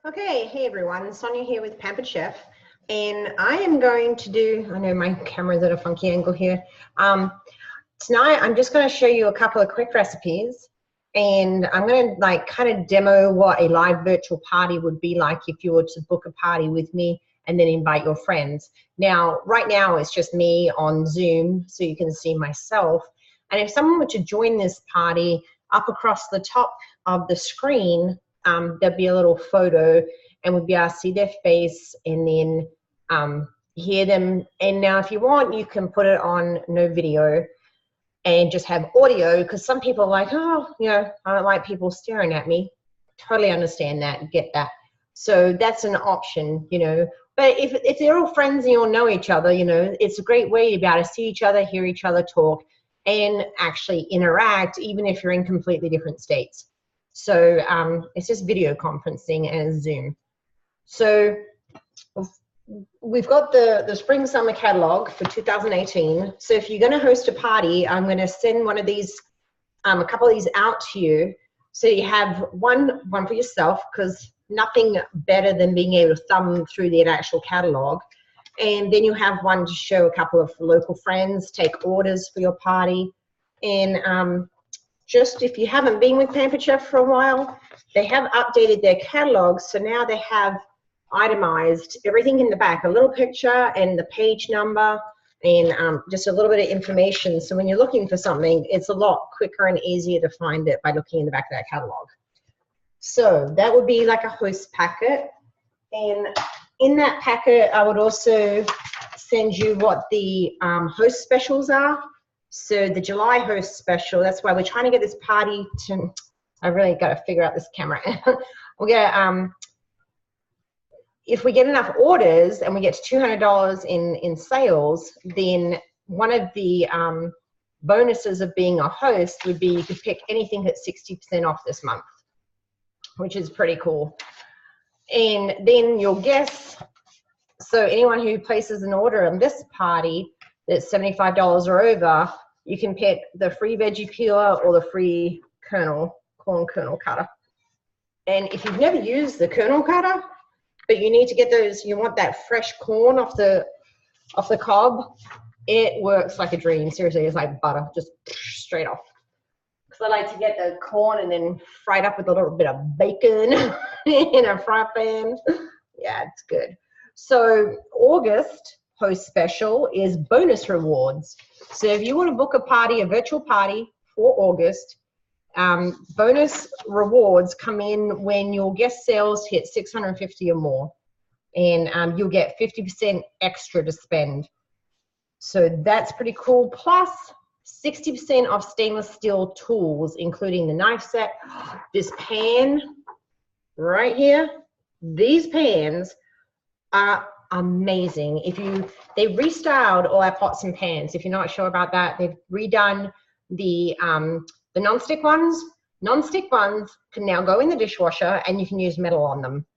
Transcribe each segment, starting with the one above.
Okay, hey everyone, Sonia here with Pampered Chef, and I am going to do, I know my camera's at a funky angle here. Tonight I'm just going to show you a couple of quick recipes, and I'm going to kind of demo what a live virtual party would be like if you were to book a party with me and then invite your friends. Now, right now it's just me on Zoom, so you can see myself, and if someone were to join this party, up across the top of the screen, there'd be a little photo and we'd be able to see their face and then hear them. And now if you want, you can put it on no video and just have audio, because some people are like, oh, you know, I don't like people staring at me. Totally understand that, get that. So that's an option, you know. But if they're all friends and you all know each other, you know, it's a great way to be able to see each other, hear each other talk, and actually interact, even if you're in completely different states. So it's just video conferencing and Zoom. So we've got the spring summer catalog for 2018. So if you're going to host a party, I'm going to send one of these, a couple of these out to you. So you have one for yourself, because nothing better than being able to thumb through the actual catalog. And then you have one to show a couple of local friends, take orders for your party. And just if you haven't been with Pampered Chef for a while, they have updated their catalog. So now they have itemized everything in the back, a little picture and the page number and just a little bit of information. So when you're looking for something, it's a lot quicker and easier to find it by looking in the back of that catalog. So that would be like a host packet. And in that packet, I would also send you what the host specials are. So the July host special, that's why we're trying to get this party to, I really got to figure out this camera. We're gonna, if we get enough orders and we get to $200 in sales, then one of the bonuses of being a host would be you could pick anything at 60% off this month, which is pretty cool. And then your guests, so anyone who places an order on this party that's $75 or over, you can pick the free veggie peeler or the free corn kernel cutter. And if you've never used the kernel cutter, but you need to get those, you want that fresh corn off the cob, it works like a dream. Seriously, it's like butter, just straight off. Because I like to get the corn and then fry it up with a little bit of bacon in a fry pan. Yeah, it's good. So August host special is bonus rewards. So if you want to book a party, a virtual party for August, bonus rewards come in when your guest sales hit 650 or more, and you'll get 50% extra to spend. So that's pretty cool. Plus 60% off stainless steel tools, including the knife set, this pan right here. These pans are amazing. They restyled all our pots and pans. If you're not sure about that, they've redone the non-stick ones. Non-stick ones can now go in the dishwasher and you can use metal on them.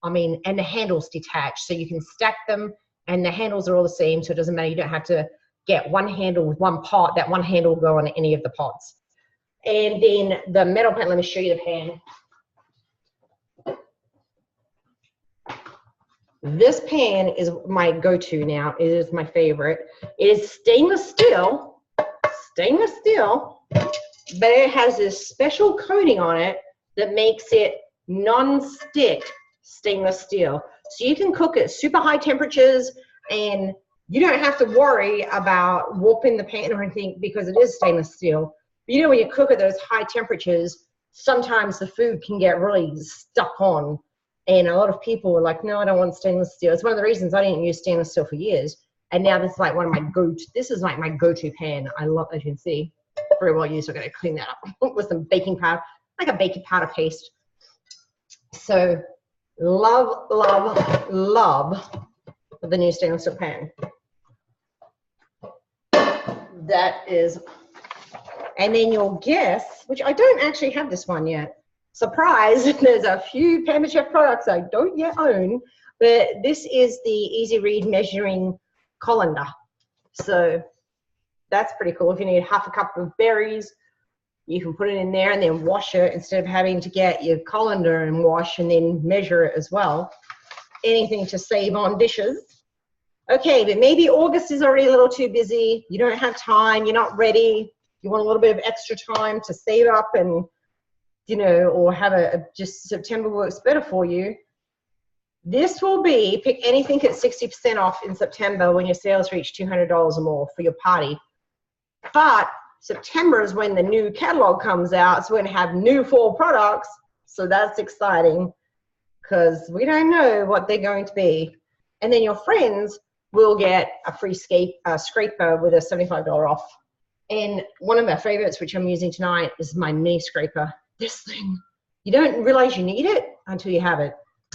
I mean, and the handles detach, so you can stack them and the handles are all the same, so it doesn't matter. You don't have to get one handle with one pot. That one handle will go on any of the pots. And then the metal pan, let me show you the pan. This pan is my go-to now. It is my favorite. It is stainless steel, but it has this special coating on it that makes it non-stick stainless steel. So you can cook at super high temperatures and you don't have to worry about warping the pan or anything because it is stainless steel. But you know, when you cook at those high temperatures, sometimes the food can get really stuck on. And a lot of people were like, no, I don't want stainless steel. It's one of the reasons I didn't use stainless steel for years. And now this is like one of my this is like my go-to pan. I love, as you can see, very well used. So I'm going to clean that up with some baking powder, like a baking powder paste. So love, love, love the new stainless steel pan. That is, and then your guess, which I don't actually have this one yet. Surprise, there's a few Pampered Chef products I don't yet own, but this is the Easy Read measuring colander. So that's pretty cool. If you need half a cup of berries, You can put it in there and then wash it instead of having to get your colander and wash and then measure it as well. Anything to save on dishes. Okay, but maybe August is already a little too busy. You don't have time, you're not ready. You want a little bit of extra time to save up and, you know, or have just September works better for you. This will be, pick anything at 60% off in September when your sales reach $200 or more for your party. But September is when the new catalog comes out, so we're going to have new fall products. So that's exciting because we don't know what they're going to be. And then your friends will get a free scraper with a $75 off. And one of my favorites, which I'm using tonight, is my knee scraper. This thing, you don't realize you need it until you have it.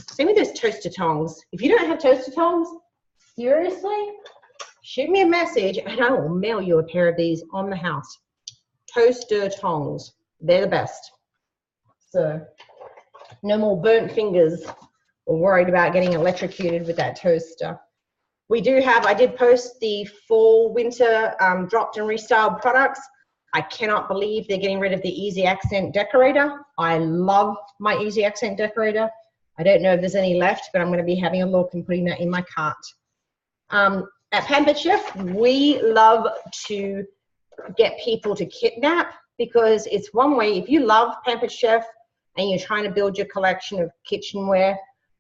Same with those toaster tongs. If you don't have toaster tongs, seriously, shoot me a message and I will mail you a pair of these on the house. Toaster tongs, they're the best. So no more burnt fingers or worried about getting electrocuted with that toaster. We do have, I did post the fall winter dropped and restyled products. I cannot believe they're getting rid of the Easy Accent Decorator. I love my Easy Accent Decorator. I don't know if there's any left, but I'm going to be having a look and putting that in my cart. At Pampered Chef, we love to get people to kidnap because it's one way. If you love Pampered Chef and you're trying to build your collection of kitchenware,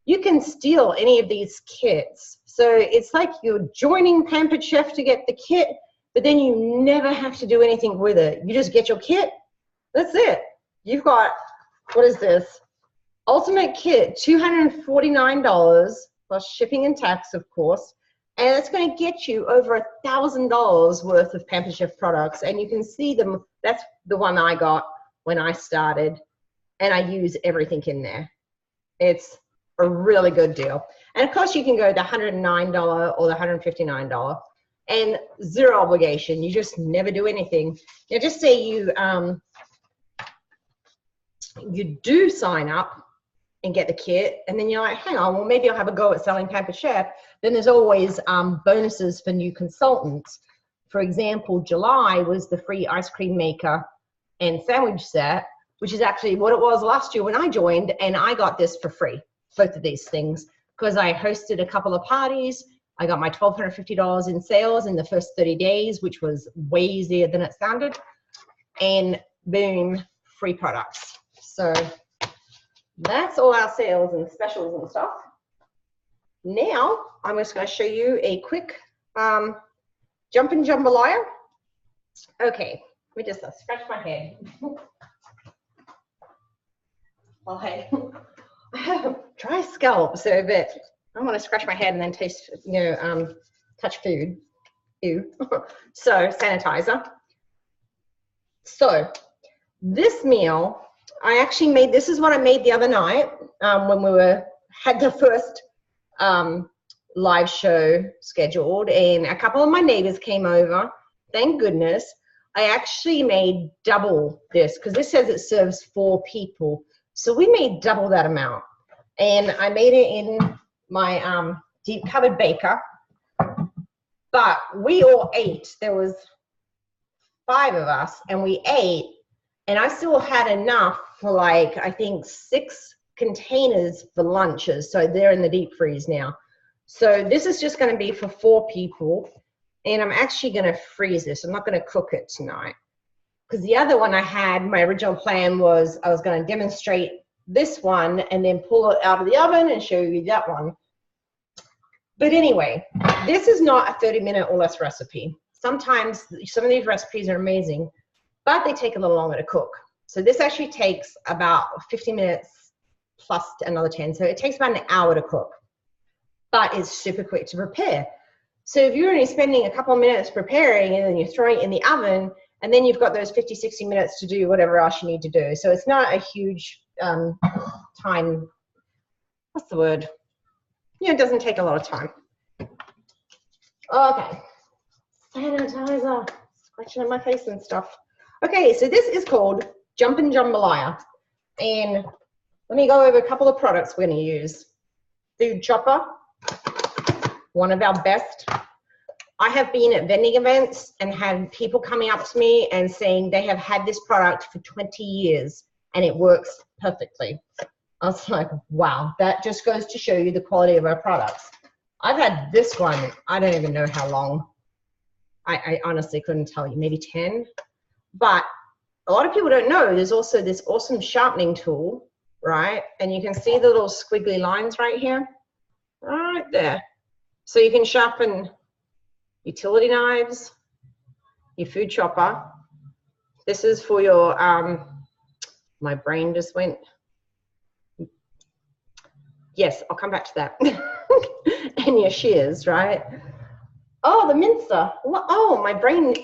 you can steal any of these kits. So it's like you're joining Pampered Chef to get the kit, but then you never have to do anything with it. You just get your kit. That's it. You've got, what is this? Ultimate kit, $249 plus shipping and tax, of course. And it's going to get you over $1,000 worth of Pampered Chef products. And you can see them. That's the one I got when I started. And I use everything in there. It's a really good deal. And of course, you can go the $109 or the $159. And zero obligation. You just never do anything. Now, just say you do sign up and get the kit, and then you're like, hang on, well, maybe I'll have a go at selling Pampered Chef. Then there's always bonuses for new consultants. For example, July was the free ice cream maker and sandwich set, which is actually what it was last year when I joined, and I got this for free, both of these things, because I hosted a couple of parties. I got my $1,250 in sales in the first 30 days, which was way easier than it sounded, and boom, free products. So that's all our sales and specials and stuff. Now, I'm just going to show you a quick jumping jambalaya. Okay, let me just scratch my head. Well, hey, I have dry scalp, so that I don't want to scratch my head and then taste, touch food. Ew. So, sanitizer. So, this meal, I actually made, this is what I made the other night when we had the first live show scheduled, and a couple of my neighbors came over. Thank goodness. I actually made double this because this says it serves 4 people. So we made double that amount. And I made it in my deep covered baker. But we all ate. There was 5 of us, and we ate. And I still had enough for, like, I think 6 containers for lunches. So they're in the deep freeze now. So this is just going to be for 4 people. And I'm actually going to freeze this. I'm not going to cook it tonight. Because the other one I had, my original plan was I was going to demonstrate this one and then pull it out of the oven and show you that one. But anyway, this is not a 30-minute or less recipe. Sometimes some of these recipes are amazing, but they take a little longer to cook. So this actually takes about 50 minutes plus another 10. So it takes about an hour to cook, but it's super quick to prepare. So if you're only spending a couple of minutes preparing and then you throw it in the oven, and then you've got those 50, 60 minutes to do whatever else you need to do. So it's not a huge time, what's the word? It doesn't take a lot of time. Okay, sanitizer, scratching on my face and stuff. Okay, so this is called Jumpin' Jambalaya. And let me go over a couple of products we're gonna use. Food chopper, one of our best. I have been at vending events and had people coming up to me and saying they have had this product for 20 years and it works perfectly. I was like, wow, that just goes to show you the quality of our products. I've had this one, I don't even know how long. I honestly couldn't tell you, maybe 10. But a lot of people don't know there's also this awesome sharpening tool, right? And you can see the little squiggly lines right here, right there. So you can sharpen utility knives, your food chopper. This is for your, my brain just went. Yes, I'll come back to that. And your shears, right? Oh, the mincer. Oh, my brain,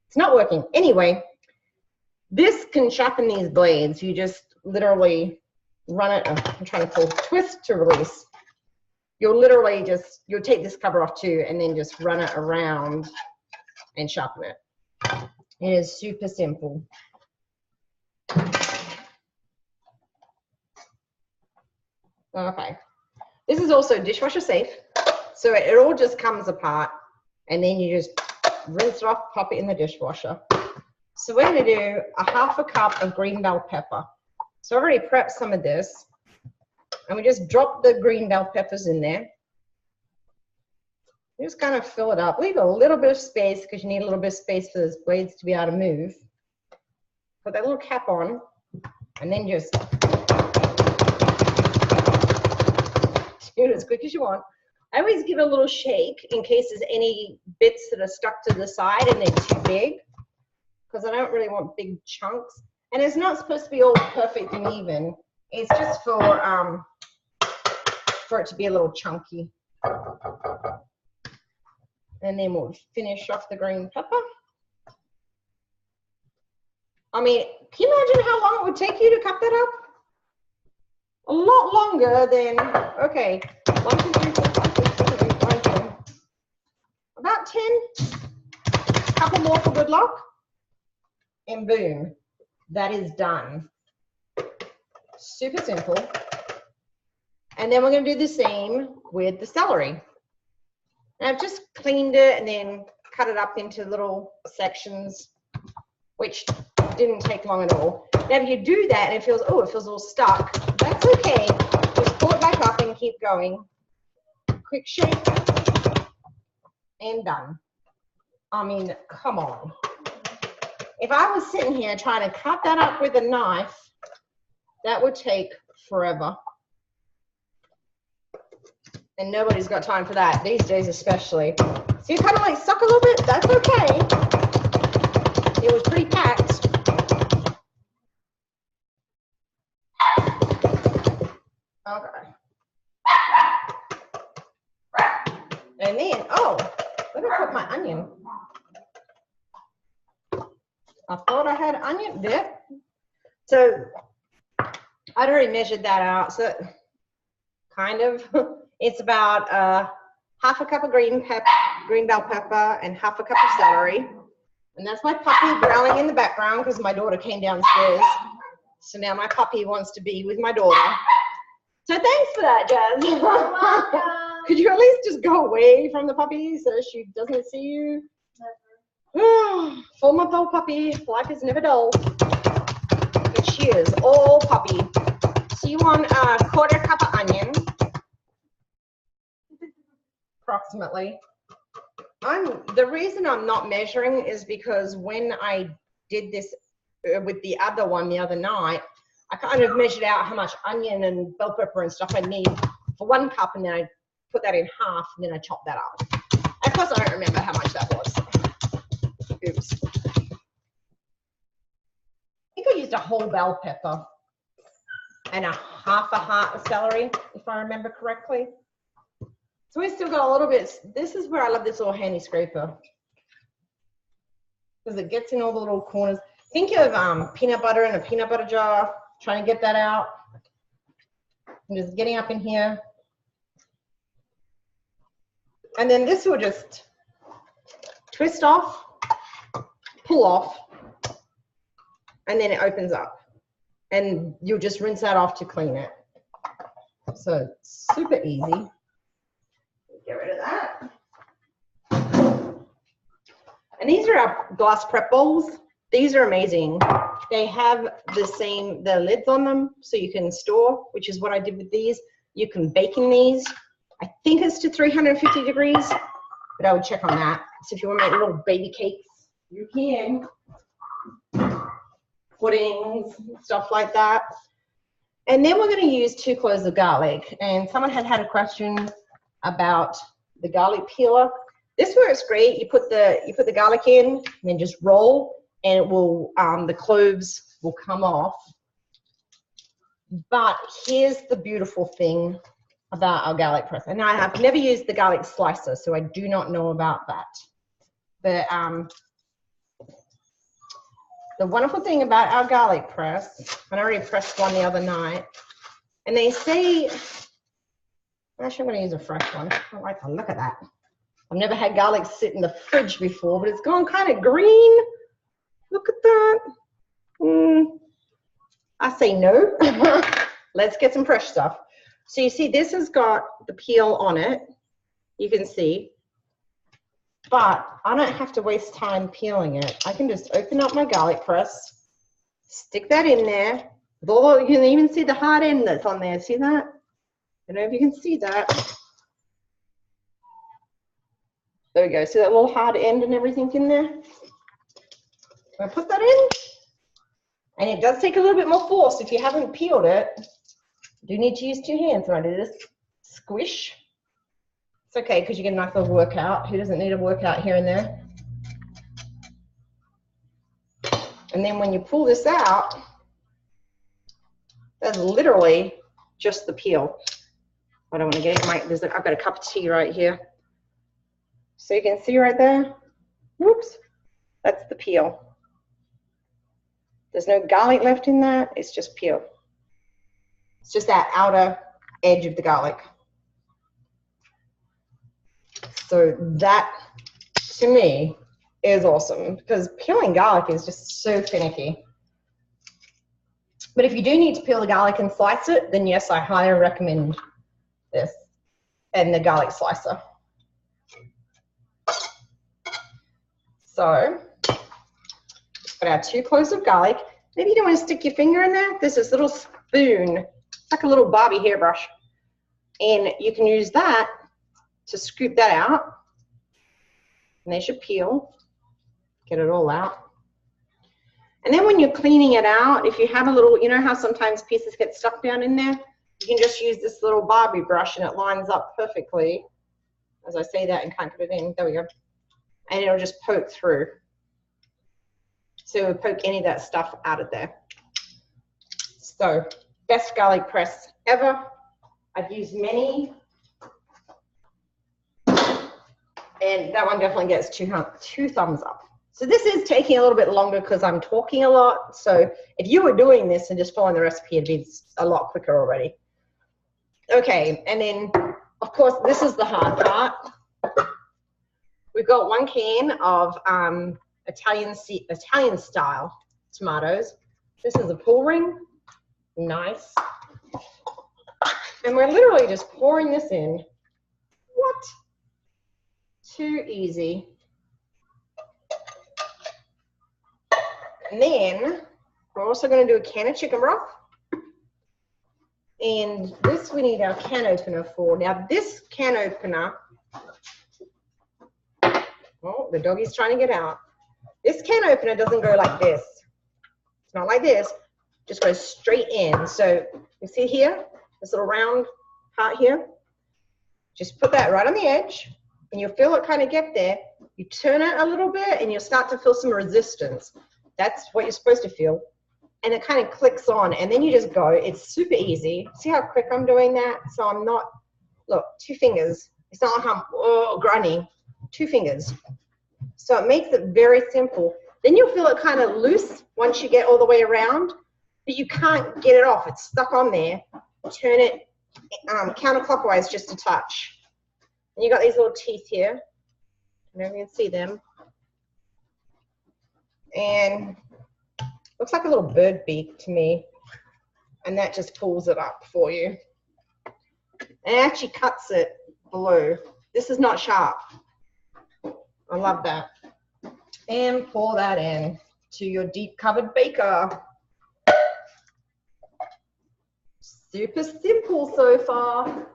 it's not working. Anyway, this can sharpen these blades. You just literally run it. I'm trying to pull twist to release. You'll literally just, you'll take this cover off too and then just run it around and sharpen it. It is super simple. Okay. This is also dishwasher safe. So it all just comes apart and then you just rinse it off, pop it in the dishwasher. So we're going to do a ½ cup of green bell pepper. So I already prepped some of this. And we just drop the green bell peppers in there. You just kind of fill it up. Leave a little bit of space because you need a little bit of space for those blades to be able to move. Put that little cap on and then just do it as quick as you want. I always give it a little shake in case there's any bits that are stuck to the side and they're too big, because I don't really want big chunks. And it's not supposed to be all perfect and even. It's just for it to be a little chunky. And then we'll finish off the green pepper. I mean, can you imagine how long it would take you to cut that up? A lot longer than, okay, 1, 2, 3, 4, 5, 6, 7, 8, 9, 10. About 10. Couple more for good luck. And boom, that is done. Super simple. And then we're going to do the same with the celery. And I've just cleaned it and then cut it up into little sections, which didn't take long at all. Now if you do that and it feels, oh, it feels all stuck, that's okay. Just pull it back up and keep going. Quick shake and done. I mean, come on. If I was sitting here trying to cut that up with a knife, that would take forever. And nobody's got time for that, these days especially. So you kind of like suck a little bit, that's okay. It was pretty packed. Okay. And then, oh, let me put my onion. I thought I had onion there. So I'd already measured that out. So kind of, it's about ½ cup of green bell pepper and ½ cup of celery. And that's my puppy growling in the background because my daughter came downstairs. So now my puppy wants to be with my daughter. So thanks for that, Jazz. Could you at least just go away from the puppy so she doesn't see you? Never. 4-month-old puppy, life is never dull. And she is all puppy. So you want a ½ cup of onion, approximately. The reason I'm not measuring is because when I did this with the other one the other night, I kind of measured out how much onion and bell pepper and stuff I need for 1 cup, and then I put that in half, and then I chopped that up. Of course, I don't remember how much that was. Oops. I think I used a whole bell pepper and a half a heart of celery, if I remember correctly. So we still got a little bit. This is where I love this little handy scraper, because it gets in all the little corners. Think of peanut butter in a peanut butter jar, trying to get that out. I'm just getting up in here. And then this will just twist off, pull off, and then it opens up. And you'll just rinse that off to clean it. So super easy. Get rid of that. And these are our glass prep bowls. These are amazing. They have the lids on them so you can store, which is what I did with these. You can bake in these. I think it's to 350 degrees, but I would check on that. So if you want to make little baby cakes, you can. Puddings, stuff like that. And then we're going to use 2 cloves of garlic. And someone had a question about the garlic peeler. This works great. You put the garlic in, and then just roll, and it will the cloves will come off. But here's the beautiful thing about our garlic press. And I have never used the garlic slicer, so I do not know about that. But the wonderful thing about our garlic press, and I already pressed one the other night, and they say, actually I'm going to use a fresh one. I like the look at that. I've never had garlic sit in the fridge before, but it's gone kind of green. Look at that. I say no. Let's get some fresh stuff. So you see this has got the peel on it. You can see. But I don't have to waste time peeling it. I can just open up my garlic press, stick that in there. You can even see the hard end that's on there. See that? I don't know if you can see that. There we go. See that little hard end and everything in there? I'm going to put that in. And it does take a little bit more force if you haven't peeled it. You do need to use 2 hands when I do this. Squish. It's okay because you get a nice little workout. Who doesn't need a workout here and there? And then when you pull this out, that's literally just the peel. I don't want to get it. I've got a cup of tea right here. So you can see right there. Whoops. That's the peel. There's no garlic left in that. It's just peel. It's just that outer edge of the garlic. So that, to me, is awesome because peeling garlic is just so finicky. But if you do need to peel the garlic and slice it, then yes, I highly recommend this and the garlic slicer. So, got our 2 cloves of garlic. Maybe you don't want to stick your finger in there. There's this little spoon. It's like a little Barbie hairbrush. And you can use that to scoop that out. And they should peel. Get it all out. And then when you're cleaning it out, if you have a little, you know how sometimes pieces get stuck down in there? You can just use this little Barbie brush and it lines up perfectly. As I say that and can't put it in. There we go. And it'll just poke through. So it'll poke any of that stuff out of there. So, best garlic press ever. I've used many. And that one definitely gets 2 thumbs up. So this is taking a little bit longer because I'm talking a lot. So if you were doing this and just following the recipe, it'd be a lot quicker already. Okay, and then, of course, this is the hard part. We've got 1 can of Italian style tomatoes. This is a pull ring. Nice. And we're literally just pouring this in. What? Too easy. And then we're also going to do a can of chicken broth. And this we need our can opener for. Now this can opener, oh, the doggy's trying to get out. This can opener doesn't go like this. It's not like this. It just goes straight in. So you see here, this little round part here. Just put that right on the edge. And you'll feel it kind of get there. You turn it a little bit and you'll start to feel some resistance. That's what you're supposed to feel. And it kind of clicks on and then you just go. It's super easy. See how quick I'm doing that? So I'm not, look, 2 fingers. It's not like I'm grinding. 2 fingers. So it makes it very simple. Then you'll feel it kind of loose once you get all the way around, but you can't get it off. It's stuck on there. Turn it counterclockwise just a touch. And you got these little teeth here. I don't know if you can see them. And looks like a little bird beak to me. And that just pulls it up for you. And it actually cuts it below. This is not sharp. I love that. and pour that in to your deep covered baker. Super simple so far.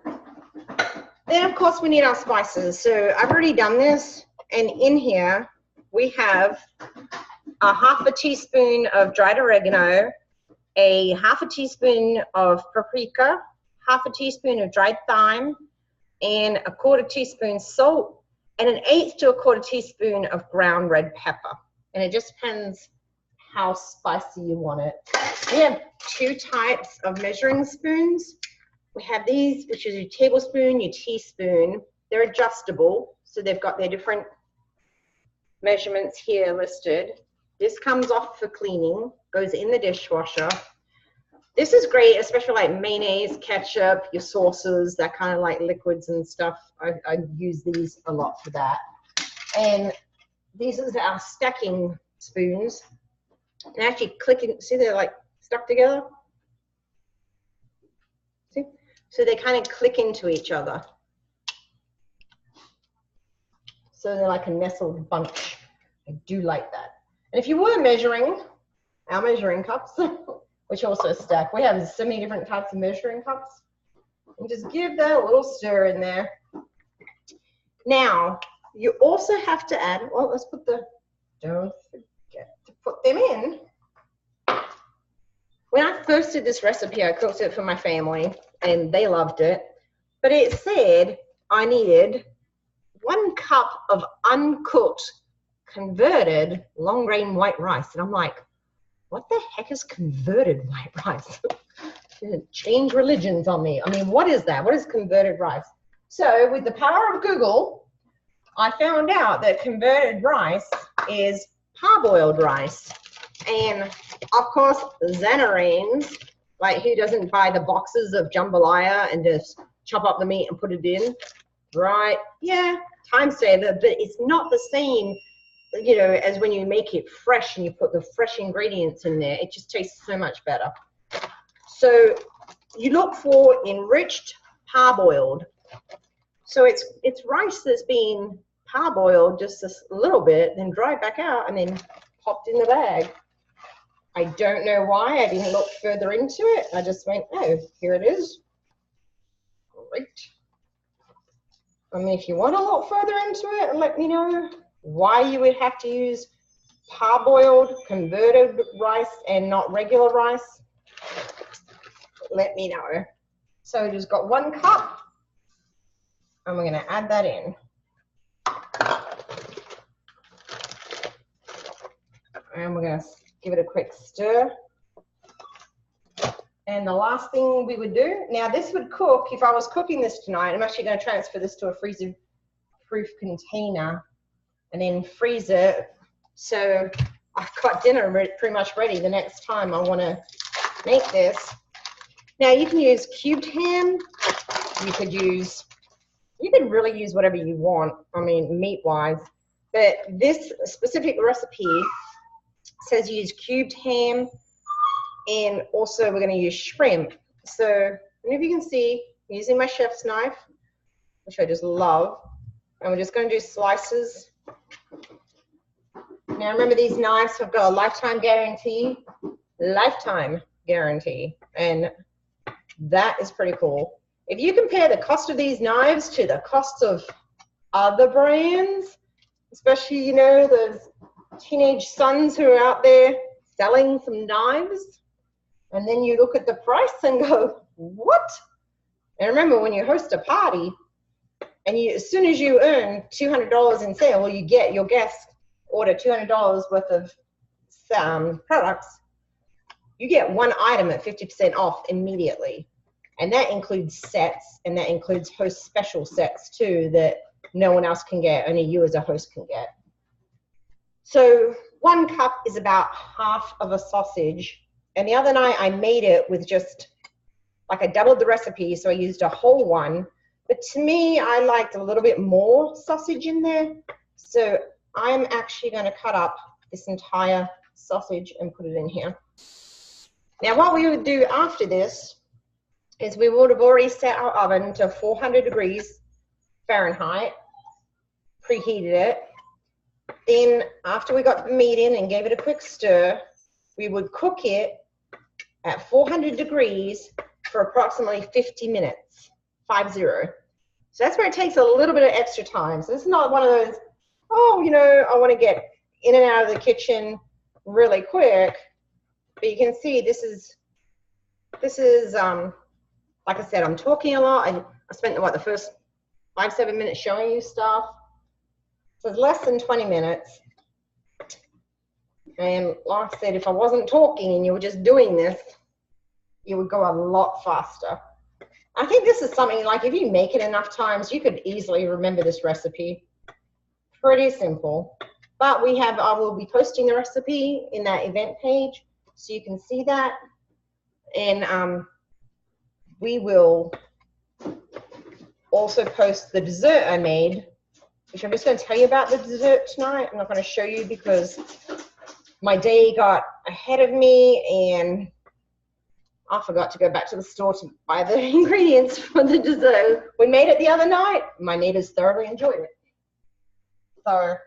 Then of course we need our spices. So I've already done this, and in here we have a half a teaspoon of dried oregano, a half a teaspoon of paprika, half a teaspoon of dried thyme, and a quarter teaspoon salt, and an eighth to a quarter teaspoon of ground red pepper. And it just depends how spicy you want it. We have two types of measuring spoons. We have these, which is your tablespoon, your teaspoon. They're adjustable, so they've got their different measurements here listed. This comes off for cleaning, goes in the dishwasher. This is great, especially like mayonnaise, ketchup, your sauces, that kind of like liquids and stuff. I use these a lot for that. And these are our stacking spoons. And actually clicking, see they're like stuck together? See? So they kind of click into each other. So they're like a nestled bunch. I do like that. And if you were measuring, our measuring cups, which also stack, we have so many different types of measuring cups. And just give that a little stir in there. Now, you also have to add, well, let's put the, don't forget to put them in. When I first did this recipe, I cooked it for my family and they loved it. But it said I needed 1 cup of uncooked, converted long grain white rice. And I'm like, what the heck is converted white rice? Change religions on me. I mean, what is that? What is converted rice? So with the power of Google, I found out that converted rice is parboiled rice. And of course, Xanarenes, like who doesn't buy the boxes of jambalaya and just chop up the meat and put it in, right? Yeah, time saver, but it's not the same, you know, as when you make it fresh and you put the fresh ingredients in there. It just tastes so much better. So you look for enriched parboiled. So it's rice that's been parboiled just a little bit, then dried back out and then popped in the bag. I don't know why. I didn't look further into it. I just went, oh, here it is. Great. I mean, if you want to look further into it and let me know why you would have to use parboiled converted rice and not regular rice, let me know. So just got 1 cup and we're going to add that in. And we're going to give it a quick stir. And the last thing we would do, now this would cook, if I was cooking this tonight, I'm actually going to transfer this to a freezer-proof container and then freeze it. So I've got dinner pretty much ready the next time I want to make this. Now you can use cubed ham. You could really use whatever you want, I mean, meat-wise. But this specific recipe says use cubed ham, and also we're going to use shrimp. So I don't know if you can see, I'm using my chef's knife, which I just love, and we're just going to do slices. Now remember, these knives have got a lifetime guarantee, and that is pretty cool. If you compare the cost of these knives to the cost of other brands, especially, you know, those teenage sons who are out there selling some knives, and then you look at the price and go, what? And remember, when you host a party and as soon as you earn $200 in sale, or you get your guests order $200 worth of products, you get 1 item at 50% off immediately. And that includes sets, and that includes host special sets too that no one else can get, only you as a host can get. So 1 cup is about half of a sausage. And the other night I made it with just, like I doubled the recipe, so I used a whole one. But to me, I liked a little bit more sausage in there. So I'm actually going to cut up this entire sausage and put it in here. Now what we would do after this is we would have already set our oven to 400 degrees Fahrenheit, preheated it. Then after we got the meat in and gave it a quick stir, we would cook it at 400 degrees for approximately 50 minutes, 50. So that's where it takes a little bit of extra time. So this is not one of those, oh, you know, I want to get in and out of the kitchen really quick. But you can see this is like I said, I'm talking a lot. I spent the first 5-7 minutes showing you stuff. So it's less than 20 minutes. And like I said, if I wasn't talking and you were just doing this, it would go a lot faster. I think this is something like if you make it enough times, you could easily remember this recipe. Pretty simple. But I will be posting the recipe in that event page so you can see that. And we will also post the dessert I made, which I'm just going to tell you about the dessert tonight. I'm not going to show you because my day got ahead of me and I forgot to go back to the store to buy the ingredients for the dessert. We made it the other night. My neighbors thoroughly enjoyed it. So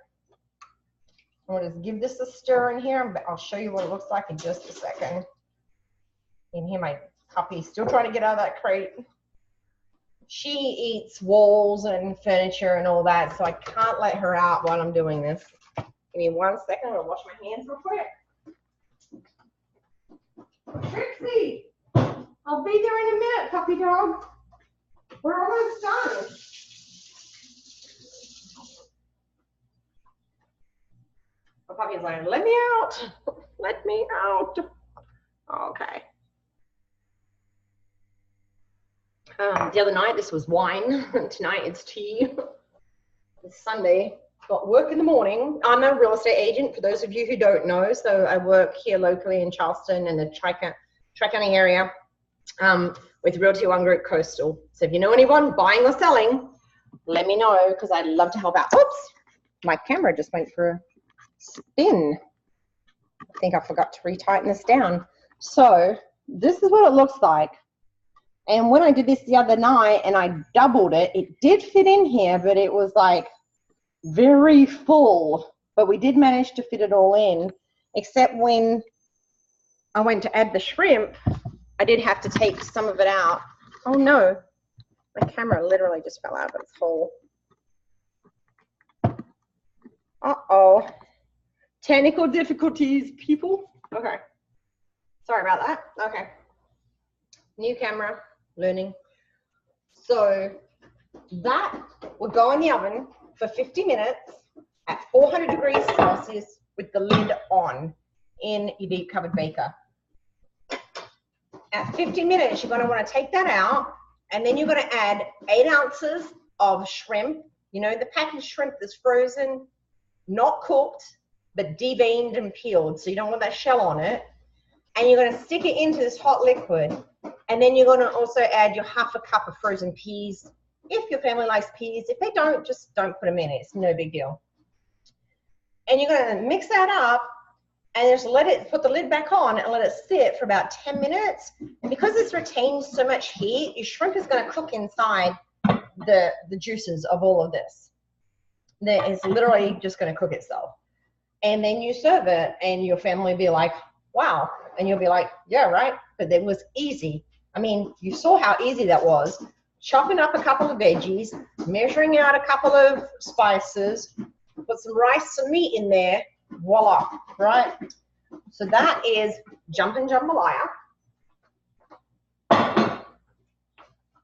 I'm going to give this a stir in here, but I'll show you what it looks like in just a second. In here, my puppy's still trying to get out of that crate. She eats walls and furniture and all that, so I can't let her out while I'm doing this. Give me 1 second. I'm going to wash my hands real quick. Trixie, I'll be there in a minute, puppy dog. We're almost done. My puppy's like, let me out. Let me out. Okay. The other night, this was wine. Tonight, it's tea. It's Sunday. Got work in the morning. I'm a real estate agent, for those of you who don't know. So I work here locally in Charleston and the Tri-County area with Realty One Group Coastal. So if you know anyone buying or selling, let me know because I'd love to help out. Oops, my camera just went for a spin. I think I forgot to retighten this down. So this is what it looks like. And when I did this the other night and I doubled it, it did fit in here, but it was like very full. But we did manage to fit it all in, except when I went to add the shrimp, I did have to take some of it out. Oh no, my camera literally just fell out of its hole. Uh-oh. Technical difficulties, people. Okay. Sorry about that. Okay. New camera, learning. So that will go in the oven for 50 minutes at 400 degrees Celsius with the lid on in your deep covered baker. At 50 minutes, you're going to want to take that out, and then you're going to add 8 ounces of shrimp. You know, the packaged shrimp that's frozen, not cooked, but deveined and peeled, so you don't want that shell on it. And you're going to stick it into this hot liquid. And then you're going to also add your ½ cup of frozen peas. If your family likes peas, if they don't, just don't put them in. It's no big deal. And you're going to mix that up and just put the lid back on and let it sit for about 10 minutes. And because this retains so much heat, your shrimp is going to cook inside the juices of all of this. It's literally just going to cook itself. And then you serve it and your family will be like, wow. And you'll be like, yeah, right. But it was easy. I mean, you saw how easy that was. Chopping up a couple of veggies, measuring out a couple of spices, put some rice and meat in there, voila, right? So that is Jumpin' Jambalaya.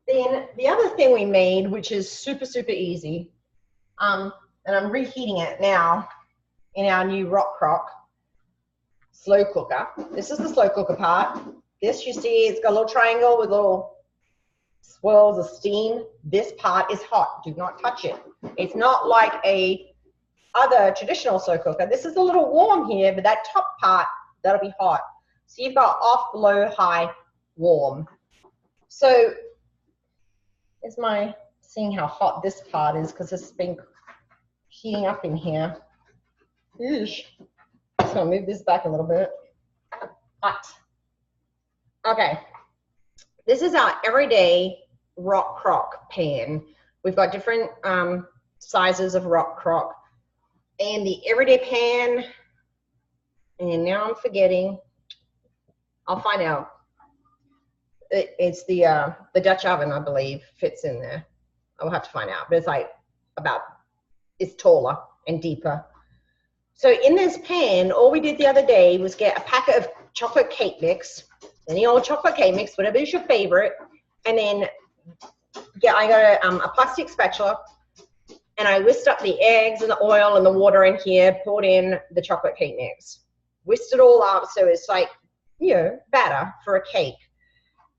Then the other thing we made, which is super, super easy, and I'm reheating it now in our new rock crock slow cooker. This is the slow cooker part. This, you see, it's got a little triangle with little swirls of steam. This part is hot. Do not touch it. It's not like a other traditional slow cooker. This is a little warm here, but that top part, that'll be hot. So you've got off, low, high, warm. So is my seeing how hot this part is because it's been heating up in here. Eesh. Just gonna move this back a little bit. Hot. Okay. This is our everyday rock crock pan. We've got different sizes of rock crock. and the everyday pan, and now I'm forgetting. I'll find out. It's the Dutch oven, I believe, fits in there. I will have to find out, but it's like it's taller and deeper. So in this pan, all we did the other day was get a packet of chocolate cake mix, any old chocolate cake mix, whatever is your favorite, and then I got a plastic spatula, and I whisked up the eggs and the oil and the water in here, poured in the chocolate cake mix, whisked it all up so it's like, you know, batter for a cake.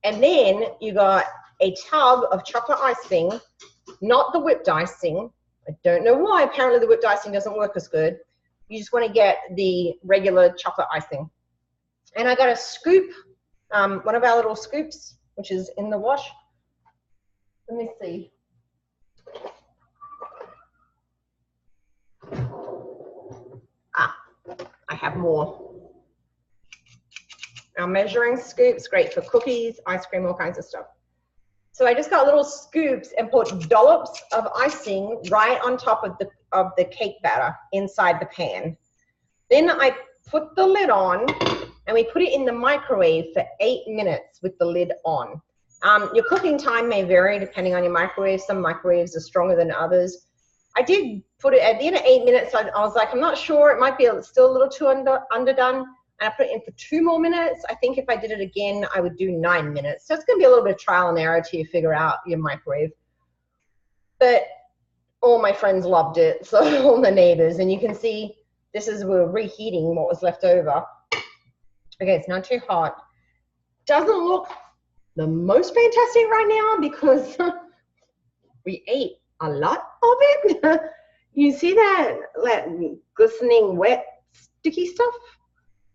And then you got a tub of chocolate icing, not the whipped icing. I don't know why. Apparently the whipped icing doesn't work as good. You just want to get the regular chocolate icing. And I got a scoop, one of our little scoops, which is in the wash. Let me see. I have more. Our measuring scoops, great for cookies, ice cream, all kinds of stuff. So I just got little scoops and put dollops of icing right on top of the cake batter inside the pan. Then I put the lid on and we put it in the microwave for 8 minutes with the lid on. Your cooking time may vary depending on your microwave. Some microwaves are stronger than others. I did put it at the end of 8 minutes. I was like, I'm not sure. It might be still a little too underdone. And I put it in for 2 more minutes. I think if I did it again, I would do 9 minutes. So it's going to be a little bit of trial and error till you figure out your microwave. But all my friends loved it, so all the neighbors. And you can see we're reheating what was left over. Okay, it's not too hot. Doesn't look the most fantastic right now because we ate a lot of it. You see that glistening, wet, sticky stuff?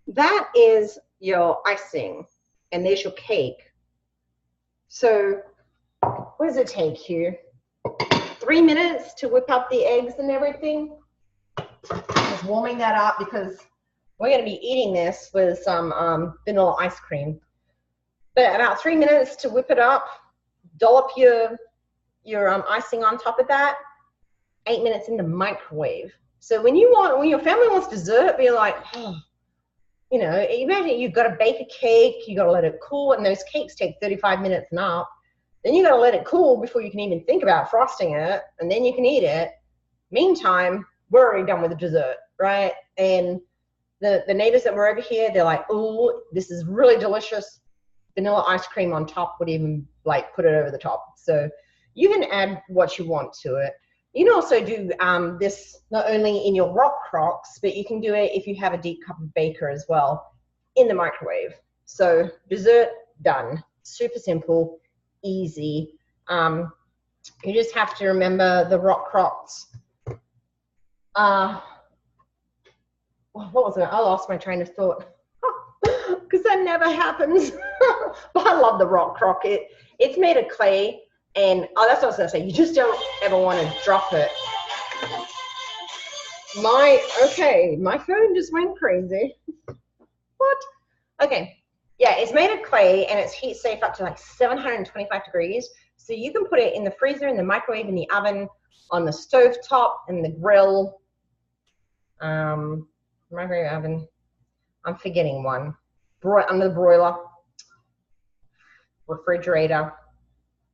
That is your icing, and there's your cake. So what does it take you? 3 minutes to whip up the eggs and everything. Just warming that up because we're going to be eating this with some vanilla ice cream. But about 3 minutes to whip it up, dollop your icing on top of that. 8 minutes in the microwave. So when your family wants dessert, be like, oh, you know, imagine you've got to bake a cake, you got to let it cool, and those cakes take 35 minutes and up. Then you got to let it cool before you can even think about frosting it, and then you can eat it. Meantime, we're already done with the dessert, right? And the neighbors that were over here, they're like, oh, this is really delicious. Vanilla ice cream on top would even like put it over the top. So you can add what you want to it. You can also do this not only in your rock crocks, but you can do it if you have a deep cup of baker as well in the microwave. So dessert done. Super simple, easy. You just have to remember the rock crocks. What was it? I lost my train of thought because that never happens. But I love the rock crock. It's made of clay. And, oh, that's what I was going to say. You just don't ever want to drop it. My phone just went crazy. What? Okay. Yeah, it's made of clay, and it's heat safe up to like 725 degrees. So you can put it in the freezer, in the microwave, in the oven, on the stove top, in the grill. Microwave oven. I'm forgetting one. Under the broiler. Refrigerator.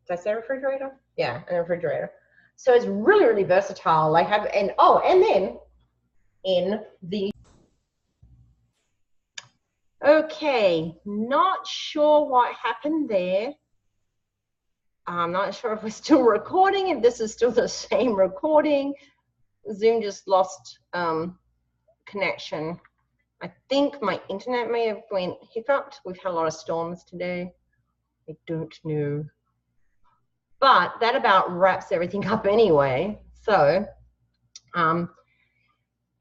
Did I say refrigerator? Yeah, a refrigerator. So it's really, really versatile. And then in the, okay, not sure what happened there. I'm not sure if we're still recording, if this is still the same recording. Zoom just lost connection. I think my internet may have went hiccuped. We've had a lot of storms today. I don't know. But that about wraps everything up anyway. So,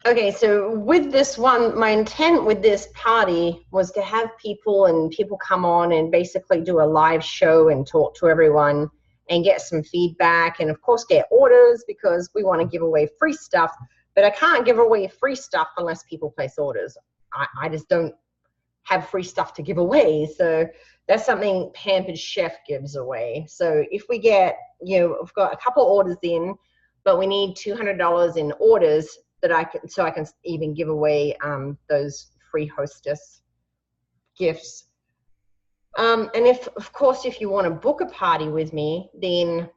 okay, so with this one, my intent with this party was to have people come on and basically do a live show and talk to everyone and get some feedback and of course get orders because we want to give away free stuff, but I can't give away free stuff unless people place orders. I just don't have free stuff to give away. So that's something Pampered Chef gives away. So if we get, we've got a couple orders in, but we need $200 in orders, that I can even give away those free hostess gifts. And if, of course, if you want to book a party with me, then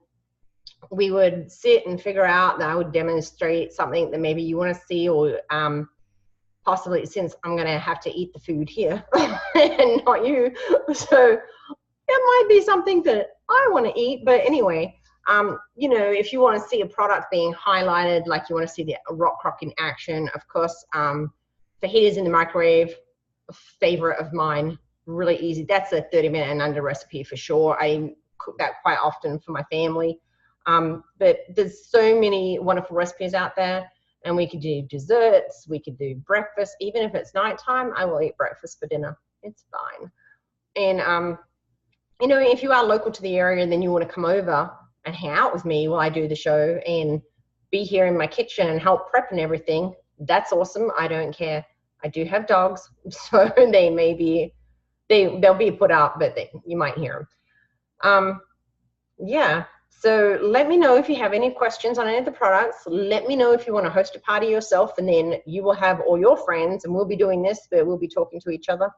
we would sit and figure out that I would demonstrate something that maybe you want to see, or possibly, since I'm going to have to eat the food here and not you, so it might be something that I want to eat. But anyway, you know, if you want to see a product being highlighted, like you want to see the rock crock in action, of course, fajitas in the microwave, a favorite of mine, really easy. That's a 30-minute and under recipe for sure. I cook that quite often for my family. But there's so many wonderful recipes out there, and we could do desserts, we could do breakfast. Even if it's nighttime, I will eat breakfast for dinner. It's fine. And you know, if you are local to the area and then you want to come over and hang out with me while I do the show and be here in my kitchen and help prep and everything, that's awesome. I don't care. I do have dogs, so they may be, they'll be put out, but you might hear them. Yeah. So let me know if you have any questions on any of the products. Let me know if you want to host a party yourself, and then you will have all your friends, and we'll be doing this, but we'll be talking to each other,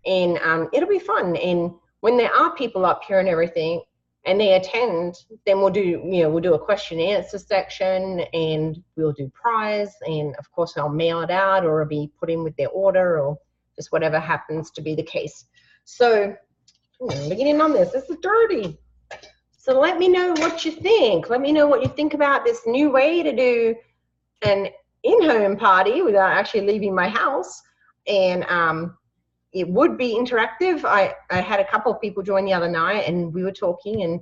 and it'll be fun. And when there are people up here and everything, and they attend, then we'll do, you know, we'll do a question and answer section, and we'll do prize, and of course I'll mail it out, or it'll be put in with their order, or just whatever happens to be the case. So beginning on this is dirty. So let me know what you think. Let me know what you think about this new way to do an in-home party without actually leaving my house. And it would be interactive. I had a couple of people join the other night, and we were talking, and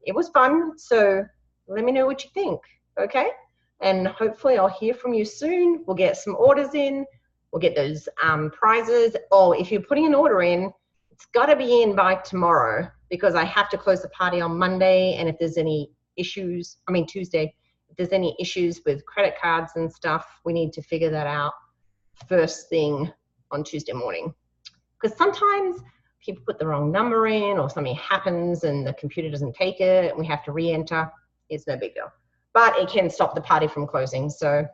it was fun. So let me know what you think, okay? And hopefully I'll hear from you soon. We'll get some orders in. We'll get those prizes. Oh, if you're putting an order in, it's got to be in by tomorrow, because I have to close the party on Monday. And if there's any issues, I mean Tuesday, if there's any issues with credit cards and stuff, we need to figure that out first thing on Tuesday morning. Because sometimes people put the wrong number in, or something happens and the computer doesn't take it and we have to re-enter. It's no big deal. But it can stop the party from closing. So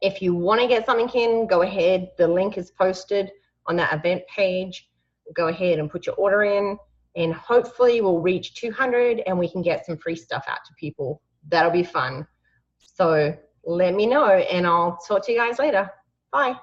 if you want to get something in, go ahead. The link is posted on that event page. Go ahead and put your order in, and hopefully we'll reach 200 and we can get some free stuff out to people. That'll be fun. So let me know, and I'll talk to you guys later. Bye.